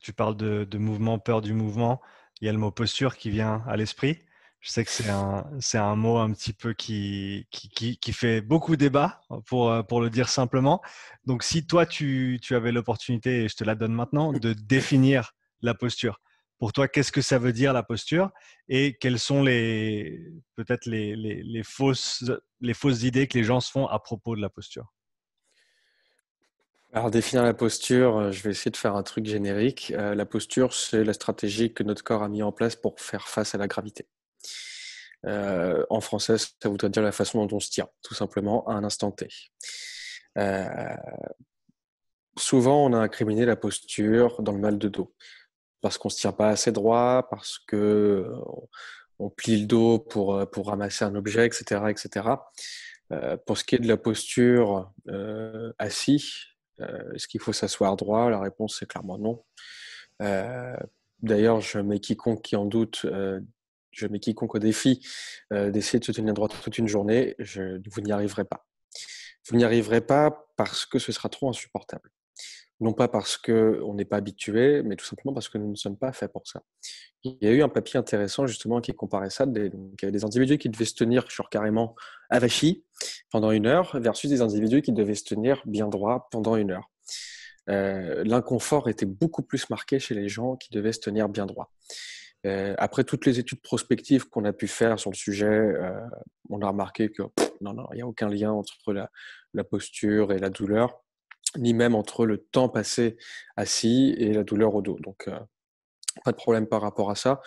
tu parles de mouvement, peur du mouvement. Il y a le mot posture qui vient à l'esprit. Je sais que c'est un mot un petit peu qui fait beaucoup débat, pour le dire simplement. Donc, si toi, tu avais l'opportunité, et je te la donne maintenant, de définir la posture, pour toi, qu'est-ce que ça veut dire la posture et quelles sont peut-être les fausses idées que les gens se font à propos de la posture? Alors, définir la posture, je vais essayer de faire un truc générique. La posture, c'est la stratégie que notre corps a mis en place pour faire face à la gravité. En français, ça voudrait dire la façon dont on se tient, tout simplement, à un instant T. Euh, Souvent, on a incriminé la posture dans le mal de dos, parce qu'on se tient pas assez droit, parce que on plie le dos pour ramasser un objet, etc., etc. Pour ce qui est de la posture assis, est-ce qu'il faut s'asseoir droit? La réponse c'est clairement non. Euh, D'ailleurs, je mets quiconque qui en doute, je mets quiconque au défi d'essayer de se tenir droit toute une journée. Vous n'y arriverez pas. Vous n'y arriverez pas parce que ce sera trop insupportable. Non pas parce qu'on n'est pas habitué, mais tout simplement parce que nous ne sommes pas faits pour ça. Il y a eu un papier intéressant justement qui comparait ça. Donc, il y avait des individus qui devaient se tenir genre carrément avachis pendant 1 heure versus des individus qui devaient se tenir bien droit pendant 1 heure. L'inconfort était beaucoup plus marqué chez les gens qui devaient se tenir bien droit. Après toutes les études prospectives qu'on a pu faire sur le sujet, on a remarqué que non, non, il n'y a aucun lien entre la posture et la douleur, ni même entre le temps passé assis et la douleur au dos. Donc, pas de problème par rapport à ça.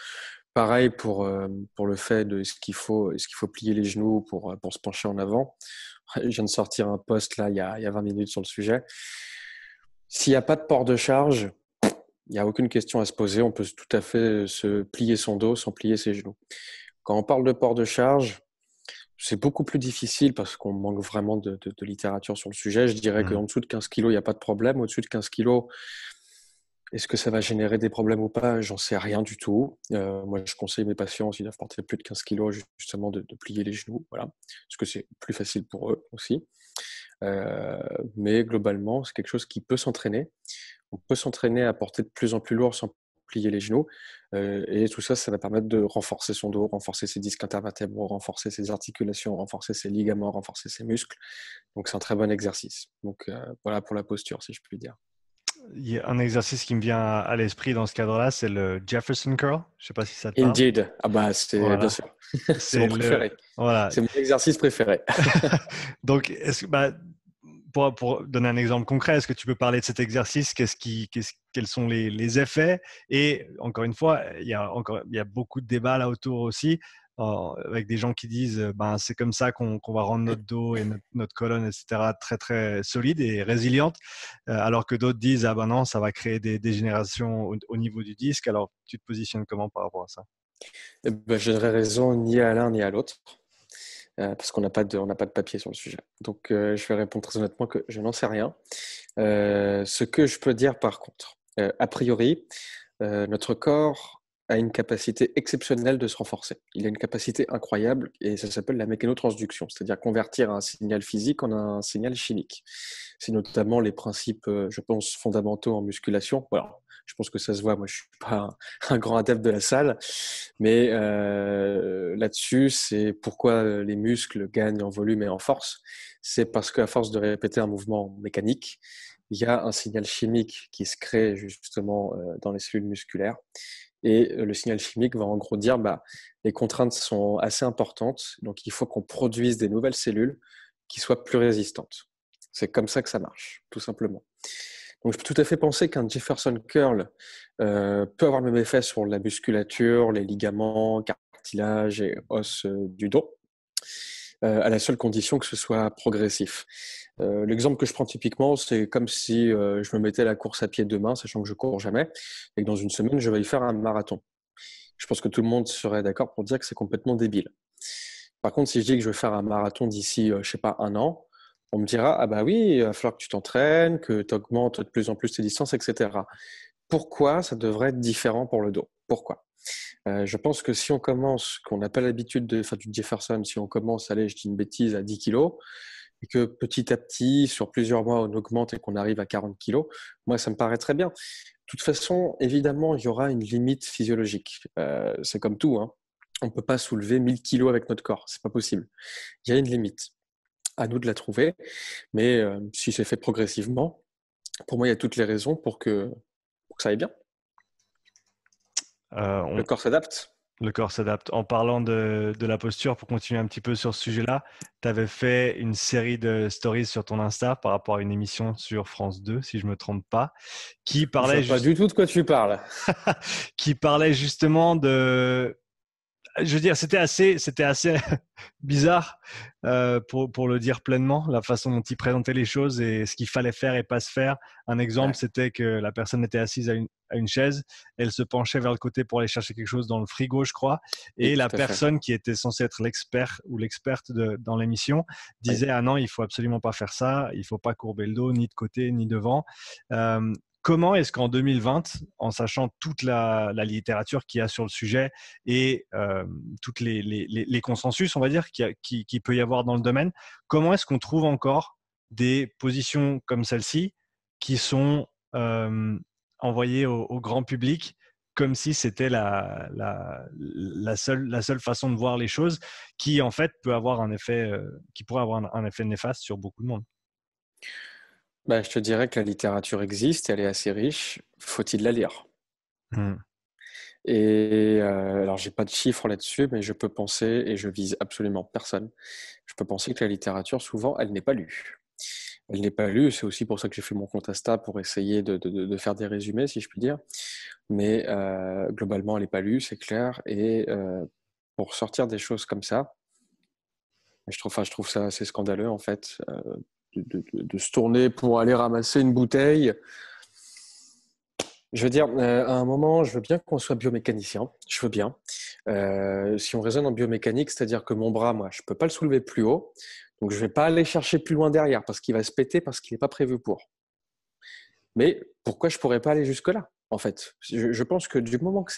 Pareil pour le fait de est-ce qu'il faut plier les genoux pour se pencher en avant. Je viens de sortir un post là il y a 20 minutes sur le sujet. S'il n'y a pas de port de charge, il n'y a aucune question à se poser. On peut tout à fait se plier son dos sans plier ses genoux. Quand on parle de port de charge, c'est beaucoup plus difficile parce qu'on manque vraiment de littérature sur le sujet. Je dirais qu'en dessous de 15 kilos, il n'y a pas de problème. Au-dessus de 15 kilos, est-ce que ça va générer des problèmes ou pas? J'en sais rien du tout. Moi, je conseille mes patients, s'ils doivent porter plus de 15 kilos, justement de plier les genoux, voilà, parce que c'est plus facile pour eux aussi. Euh, mais globalement, c'est quelque chose qui peut s'entraîner. On peut s'entraîner à porter de plus en plus lourd sans plier les genoux. Et tout ça, ça va permettre de renforcer son dos, renforcer ses disques intervertébraux, renforcer ses articulations, renforcer ses ligaments, renforcer ses muscles. Donc, c'est un très bon exercice. Donc, voilà pour la posture, si je puis dire. Il y a un exercice qui me vient à l'esprit dans ce cadre-là, c'est le Jefferson Curl. Je ne sais pas si ça te parle. Indeed. Ah bah, c'est bien Voilà. sûr. C'est C'est mon le, préféré. voilà. C'est mon exercice préféré. Donc, pour donner un exemple concret, est-ce que tu peux parler de cet exercice? Quels sont les effets? Et encore une fois, il y a beaucoup de débats là autour aussi, avec des gens qui disent, ben, c'est comme ça qu'on va rendre notre dos et notre colonne, etc., très, très solide et résiliente, alors que d'autres disent, ah ben non, ça va créer des dégénérations au niveau du disque. Alors, tu te positionnes comment par rapport à ça? Eh ben, je n'aurais raison ni à l'un ni à l'autre, parce qu'on n'a pas de papier sur le sujet. Donc, je vais répondre très honnêtement que je n'en sais rien. Ce que je peux dire par contre, a priori, notre corps a une capacité exceptionnelle de se renforcer. Il a une capacité incroyable et ça s'appelle la mécanotransduction, c'est-à-dire convertir un signal physique en un signal chimique. C'est notamment les principes, je pense, fondamentaux en musculation. Voilà, je pense que ça se voit. Moi, je suis pas un grand adepte de la salle, mais là-dessus, c'est pourquoi les muscles gagnent en volume et en force. C'est parce qu'à force de répéter un mouvement mécanique, il y a un signal chimique qui se crée justement dans les cellules musculaires. Et le signal chimique va en gros dire bah, les contraintes sont assez importantes, donc il faut qu'on produise des nouvelles cellules qui soient plus résistantes. C'est comme ça que ça marche, tout simplement. Donc je peux tout à fait penser qu'un Jefferson curl peut avoir le même effet sur la musculature, les ligaments, cartilage et os du dos, à la seule condition que ce soit progressif. L'exemple que je prends typiquement, c'est comme si je me mettais à la course à pied demain, sachant que je cours jamais, et que dans une semaine, je vais y faire un marathon. Je pense que tout le monde serait d'accord pour dire que c'est complètement débile. Par contre, si je dis que je vais faire un marathon d'ici, je sais pas, un an, on me dira, ah bah oui, il va falloir que tu t'entraînes, que tu augmentes de plus en plus tes distances, etc. Pourquoi ça devrait être différent pour le dos? Pourquoi? Je pense que si on commence, qu'on n'a pas l'habitude de faire du Jefferson, si on commence, allez, je dis une bêtise, à 10 kilos, et que petit à petit, sur plusieurs mois, on augmente et qu'on arrive à 40 kilos, moi, ça me paraît très bien. toute façon, évidemment, il y aura une limite physiologique. C'est comme tout, hein. On ne peut pas soulever 1000 kilos avec notre corps, c'est pas possible. Il y a une limite. À nous de la trouver, mais si c'est fait progressivement, pour moi, il y a toutes les raisons pour que ça aille bien. Le corps s'adapte. Le corps s'adapte. En parlant de la posture, pour continuer un petit peu sur ce sujet-là, tu avais fait une série de stories sur ton Insta par rapport à une émission sur France 2, si je ne me trompe pas, qui Je parlait, vois pas du tout de quoi tu parles. qui parlait justement de... Je veux dire, c'était assez bizarre pour le dire pleinement, la façon dont il présentait les choses et ce qu'il fallait faire et pas se faire. Un exemple, Ouais, c'était que la personne était assise à une chaise, elle se penchait vers le côté pour aller chercher quelque chose dans le frigo, je crois, oui, et la tout à fait. personne qui était censée être l'expert ou l'experte dans l'émission Oui. disait ah non, il faut absolument pas faire ça, il faut pas courber le dos ni de côté ni devant. Comment est-ce qu'en 2020, en sachant toute la littérature qu'il y a sur le sujet et toutes les consensus, on va dire, qui peut y avoir dans le domaine, comment est-ce qu'on trouve encore des positions comme celle-ci qui sont envoyées au grand public comme si c'était la seule façon de voir les choses qui, en fait, peut avoir un effet, qui pourrait avoir un effet néfaste sur beaucoup de monde. Bah, je te dirais que la littérature existe, elle est assez riche. Faut-il la lire? Hmm. Et alors, j'ai pas de chiffres là-dessus, mais je peux penser, et je vise absolument personne, je peux penser que la littérature, souvent, elle n'est pas lue. Elle n'est pas lue, c'est aussi pour ça que j'ai fait mon compte Insta pour essayer de faire des résumés, si je puis dire. Mais globalement, elle n'est pas lue, c'est clair. Et pour sortir des choses comme ça, je trouve ça assez scandaleux, en fait, de se tourner pour aller ramasser une bouteille. Je veux dire, à un moment, je veux bien qu'on soit biomécanicien, je veux bien. Si on raisonne en biomécanique, c'est-à-dire que mon bras, moi, je peux pas le soulever plus haut, donc je vais pas aller chercher plus loin derrière parce qu'il va se péter parce qu'il n'est pas prévu pour. Mais pourquoi je pourrais pas aller jusque-là, en fait? Je pense que du moment que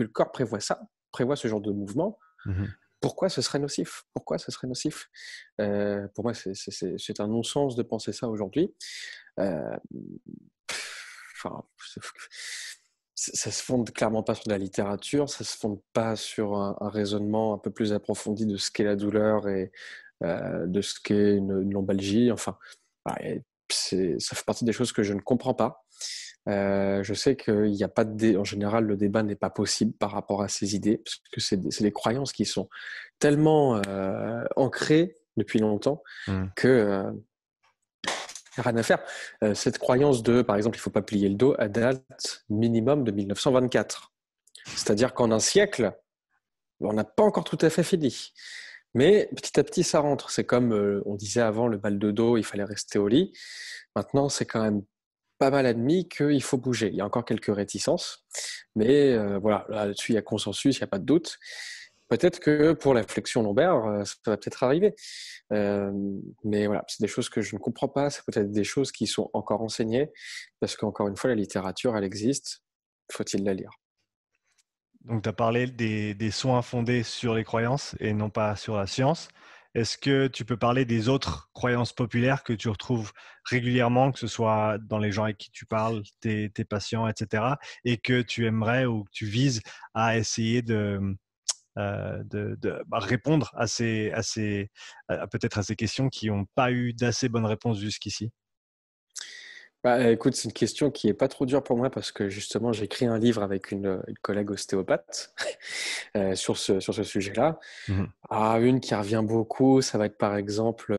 le corps prévoit ça, prévoit ce genre de mouvement, Mhm. pourquoi ce serait nocif? Pourquoi ce serait nocif? Pour moi, c'est un non-sens de penser ça aujourd'hui. Euh, enfin, ça se fonde clairement pas sur de la littérature, ça se fonde pas sur un raisonnement un peu plus approfondi de ce qu'est la douleur et de ce qu'est une lombalgie. Enfin, ouais, ça fait partie des choses que je ne comprends pas. Je sais qu'il n'y a pas en général, le débat n'est pas possible par rapport à ces idées, parce que c'est des croyances qui sont tellement ancrées depuis longtemps Mhm. que rien à faire. Cette croyance par exemple, il ne faut pas plier le dos, elle date minimum de 1924. C'est-à-dire qu'en un siècle, on n'a pas encore tout à fait fini. Mais petit à petit, ça rentre. C'est comme on disait avant, le mal de dos, il fallait rester au lit. Maintenant, c'est quand même pas mal admis qu'il faut bouger. Il y a encore quelques réticences, mais voilà, là-dessus, il y a consensus, il n'y a pas de doute. Peut-être que pour la flexion lombaire, ça va peut-être arriver. Euh, mais voilà, c'est des choses que je ne comprends pas. C'est peut-être des choses qui sont encore enseignées, parce qu'encore une fois, la littérature, elle existe. Faut-il la lire? Donc, tu as parlé des soins fondés sur les croyances et non pas sur la science. Est-ce que tu peux parler des autres croyances populaires que tu retrouves régulièrement, que ce soit dans les gens avec qui tu parles, tes patients, etc., et que tu aimerais ou que tu vises à essayer de répondre peut-être à ces questions qui n'ont pas eu d'assez bonnes réponses jusqu'ici? Bah, écoute, c'est une question qui est pas trop dure pour moi parce que justement, j'ai écrit un livre avec une collègue ostéopathe sur ce sujet-là. Mhm. Ah, une qui revient beaucoup, ça va être par exemple